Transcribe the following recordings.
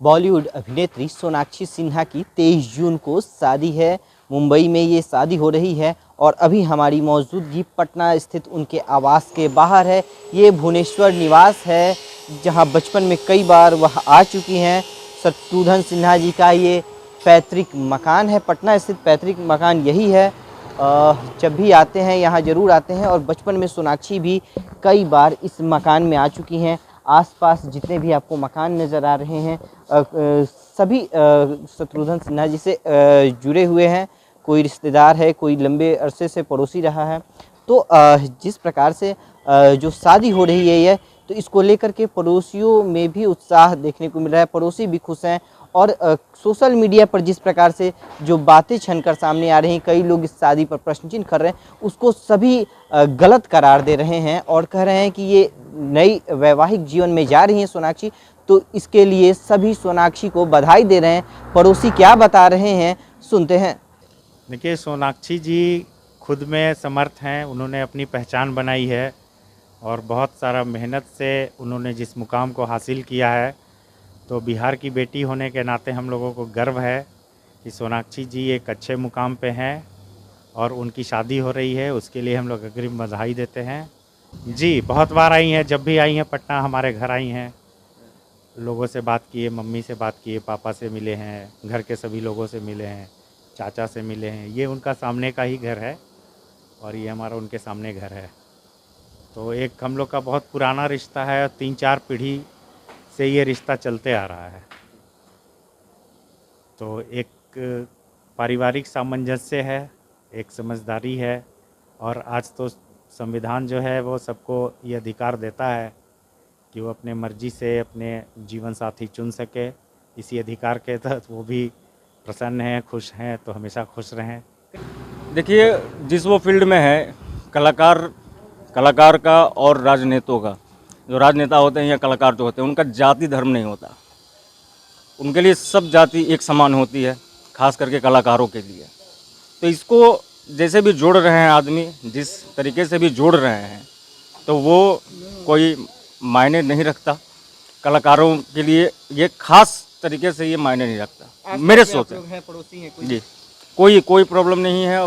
बॉलीवुड अभिनेत्री सोनाक्षी सिन्हा की 23 जून को शादी है। मुंबई में ये शादी हो रही है और अभी हमारी मौजूदगी पटना स्थित उनके आवास के बाहर है। ये भुवनेश्वर निवास है जहां बचपन में कई बार वह आ चुकी हैं। शत्रुघ्न सिन्हा जी का ये पैतृक मकान है, पटना स्थित पैतृक मकान यही है। जब भी आते हैं यहाँ ज़रूर आते हैं और बचपन में सोनाक्षी भी कई बार इस मकान में आ चुकी हैं। आसपास जितने भी आपको मकान नज़र आ रहे हैं सभी शत्रुघ्न सिन्हा जी से जुड़े हुए हैं। कोई रिश्तेदार है, कोई लंबे अरसे से पड़ोसी रहा है। तो जिस प्रकार से जो शादी हो रही है ये, तो इसको लेकर के पड़ोसियों में भी उत्साह देखने को मिल रहा है। पड़ोसी भी खुश हैं और सोशल मीडिया पर जिस प्रकार से जो बातें छनकर सामने आ रही हैं, कई लोग इस शादी पर प्रश्न चिन्ह कर रहे हैं, उसको सभी गलत करार दे रहे हैं और कह रहे हैं कि ये नई वैवाहिक जीवन में जा रही हैं सोनाक्षी, तो इसके लिए सभी सोनाक्षी को बधाई दे रहे हैं। पड़ोसी क्या बता रहे हैं, सुनते हैं। देखिए, सोनाक्षी जी खुद में समर्थ हैं, उन्होंने अपनी पहचान बनाई है और बहुत सारा मेहनत से उन्होंने जिस मुकाम को हासिल किया है, तो बिहार की बेटी होने के नाते हम लोगों को गर्व है कि सोनाक्षी जी एक अच्छे मुकाम पे हैं और उनकी शादी हो रही है, उसके लिए हम लोग अग्रिम बधाई देते हैं। जी, बहुत बार आई हैं, जब भी आई हैं पटना हमारे घर आई हैं, लोगों से बात किए, मम्मी से बात किए, पापा से मिले हैं, घर के सभी लोगों से मिले हैं, चाचा से मिले हैं। ये उनका सामने का ही घर है और ये हमारा उनके सामने घर है। तो एक हम लोग का बहुत पुराना रिश्ता है, 3-4 पीढ़ी से ये रिश्ता चलते आ रहा है। तो एक पारिवारिक सामंजस्य है, एक समझदारी है और आज तो संविधान जो है वो सबको ये अधिकार देता है कि वो अपने मर्जी से अपने जीवन साथी चुन सके। इसी अधिकार के तहत वो भी प्रसन्न हैं, खुश हैं, तो हमेशा खुश रहें। देखिए, जिस वो फील्ड में है, कलाकार का और राजनेताओं का, जो राजनेता होते हैं या कलाकार जो होते हैं, उनका जाति धर्म नहीं होता। उनके लिए सब जाति एक समान होती है, खास करके कलाकारों के लिए। तो इसको जैसे भी जोड़ रहे हैं आदमी, जिस तरीके से भी जोड़ रहे हैं, तो वो कोई मायने नहीं रखता। कलाकारों के लिए ये खास तरीके से ये मायने नहीं रखता, मेरे सोच है। पड़ोसी हैं जी, कोई प्रॉब्लम नहीं है।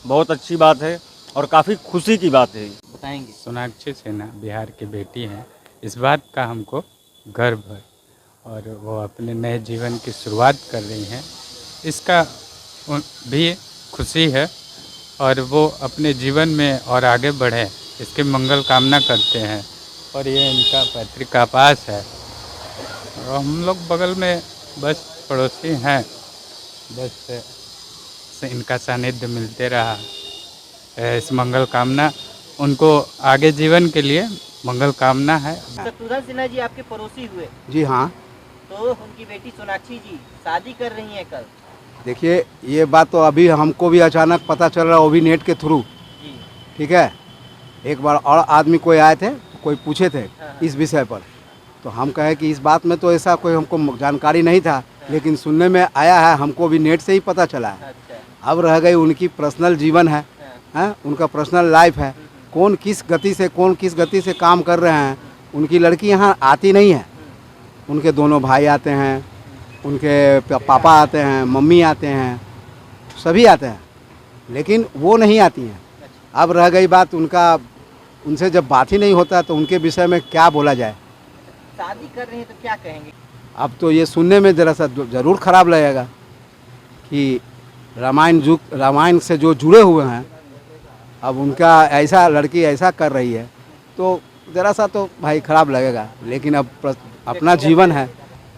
बहुत अच्छी बात है और काफ़ी खुशी की बात है। बताएंगे। सोनाक्षी सिन्हा बिहार की बेटी हैं, इस बात का हमको गर्व है और वो अपने नए जीवन की शुरुआत कर रही हैं, इसका भी खुशी है और वो अपने जीवन में और आगे बढ़े, इसके मंगल कामना करते हैं। और ये इनका पैतृक आवास है और हम लोग बगल में बस पड़ोसी हैं, बस इनका सानिध्य मिलते रहा। इस मंगल कामना उनको आगे जीवन के लिए मंगल कामना है। शत्रुघ्न सिन्हा जी आपके पड़ोसी हुए? जी हाँ। तो उनकी बेटी सोनाक्षी जी शादी कर रही हैं कल। देखिए, ये बात तो अभी हमको भी अचानक पता चल रहा है, वो भी नेट के थ्रू। ठीक है, एक बार और आदमी कोई आए थे, कोई पूछे थे इस विषय पर, तो हम कहे कि इस बात में तो ऐसा कोई हमको जानकारी नहीं था, लेकिन सुनने में आया है, हमको भी नेट से ही पता चला है। अब रह गई उनकी पर्सनल जीवन है, उनका पर्सनल लाइफ है, कौन किस गति से काम कर रहे हैं। उनकी लड़की यहाँ आती नहीं है, उनके दोनों भाई आते हैं, उनके पापा आते हैं, मम्मी आते हैं, सभी आते हैं, लेकिन वो नहीं आती हैं। अब रह गई बात उनसे जब बात ही नहीं होता तो उनके विषय में क्या बोला जाए। शादी कर रही हैं तो क्या कहेंगे? अब तो ये सुनने में जरा सा ज़रूर ख़राब लगेगा कि रामायण से जो जुड़े हुए हैं, अब उनका ऐसा लड़की ऐसा कर रही है, तो ज़रा सा तो भाई ख़राब लगेगा, लेकिन अब अपना जीवन है।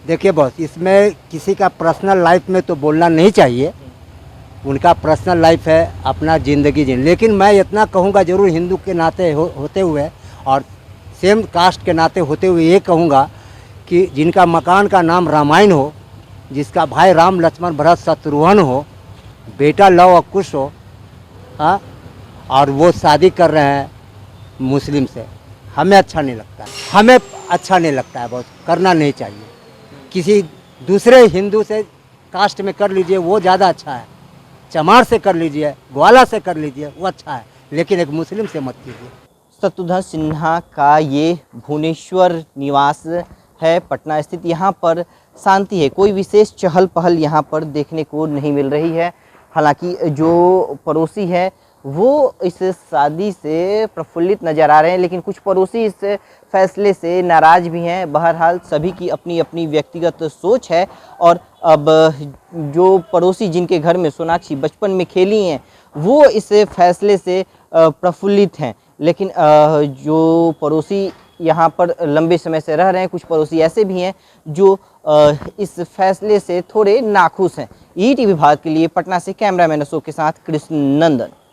देखिए बॉस, इसमें किसी का पर्सनल लाइफ में तो बोलना नहीं चाहिए। उनका पर्सनल लाइफ है, अपना ज़िंदगी जीने। लेकिन मैं इतना कहूँगा ज़रूर, हिंदू के नाते होते हुए और सेम कास्ट के नाते होते हुए ये कहूँगा कि जिनका मकान का नाम रामायण हो, जिसका भाई राम लक्ष्मण भरत शत्रुघ्न हो, बेटा लव और कुश हो, हाँ, और वो शादी कर रहे हैं मुस्लिम से, हमें अच्छा नहीं लगता है बॉस। करना नहीं चाहिए। किसी दूसरे हिंदू से कास्ट में कर लीजिए, वो ज़्यादा अच्छा है। चमार से कर लीजिए, ग्वाला से कर लीजिए, वो अच्छा है, लेकिन एक मुस्लिम से मत कीजिए। शत्रुघ्न सिन्हा का ये भुवनेश्वर निवास है पटना स्थित, यहाँ पर शांति है, कोई विशेष चहल पहल यहाँ पर देखने को नहीं मिल रही है। हालांकि जो पड़ोसी है वो इस शादी से प्रफुल्लित नज़र आ रहे हैं, लेकिन कुछ पड़ोसी इस फैसले से नाराज़ भी हैं। बहरहाल सभी की अपनी अपनी व्यक्तिगत सोच है। और अब जो पड़ोसी जिनके घर में सोनाक्षी बचपन में खेली हैं वो इस फैसले से प्रफुल्लित हैं, लेकिन जो पड़ोसी यहाँ पर लंबे समय से रह रहे हैं, कुछ पड़ोसी ऐसे भी हैं जो इस फैसले से थोड़े नाखुश हैं। ईटीवी भारत के लिए पटना से कैमरामैन अशोक के साथ कृष्ण नंदन।